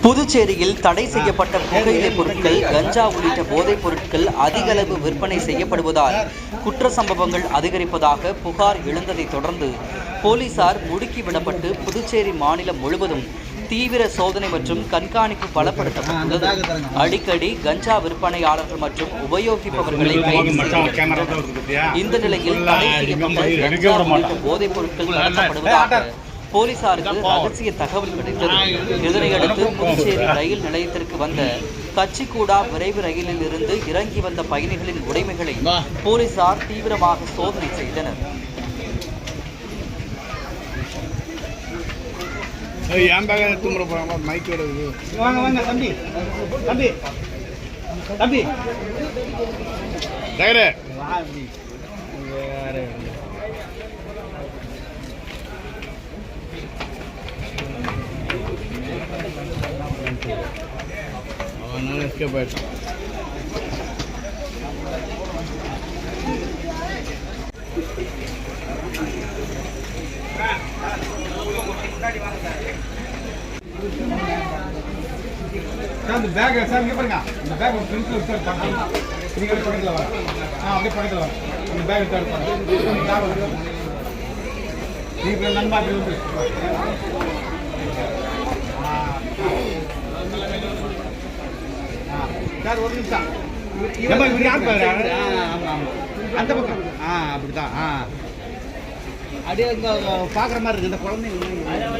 புதுச்சேரியில் தடை செய்யப்பட்ட புகையிலை பொருட்கள், கஞ்சா உள்ளிட்ட போதைப் பொருட்கள் அதிக அளவு விற்பனை செய்யப்படுவதால் குற்ற சம்பவங்கள் அதிகரிப்பதாக புகார் எழுந்ததைத் தொடர்ந்து போலீசார் முடுக்கிவிடப்பட்டு புதுச்சேரி மாநிலம் முழுவதும் தீவிர சோதனை மற்றும் கண்காணிப்பு பலப்படுத்தப்பட்டுள்ளது. அடிக்கடி கஞ்சா விற்பனையாளர்கள் மற்றும் உபயோகிப்பவர்களை கைது செய்யப்படுகின்றனர். இந்த நிலையில் தடை செய்யப்பட்ட கஞ்சா உள்ளிட்ட போதைப் பொருட்கள் கடத்தப்படுவதாக போலீசாருக்கு ரகசிய தகவல் கிடைத்தது. இதனையடுத்து புதுச்சேரி ரயில் நிலையத்திற்கு வந்த கச்சிக்கூடா விரைவு ரயிலில் இருந்து இறங்கி வந்த பயணிகளின் உடைமைகளை போலீசார் தீவிரமாக சோதனை செய்தனர். அந்த பேக் சார் இங்க பாருங்க, இந்த பேக் ஒரு பிரிண்ட் ஸ்டார்ட் பண்ணலாம். நீங்க பக்கத்துல வாங்க. அப்படியே பக்கத்துல வாங்க. இந்த பேக் ஸ்டார்ட் பண்ணுங்க. நீங்க நண்பா வந்து சார் ஒரு நிமிஷம். இவர் யார் பாரு? ஆமா அந்த பக்கம் அப்படிதான். அப்படியே இங்க பாக்குற மாதிரி இருக்கு இந்த குழந்தைங்க.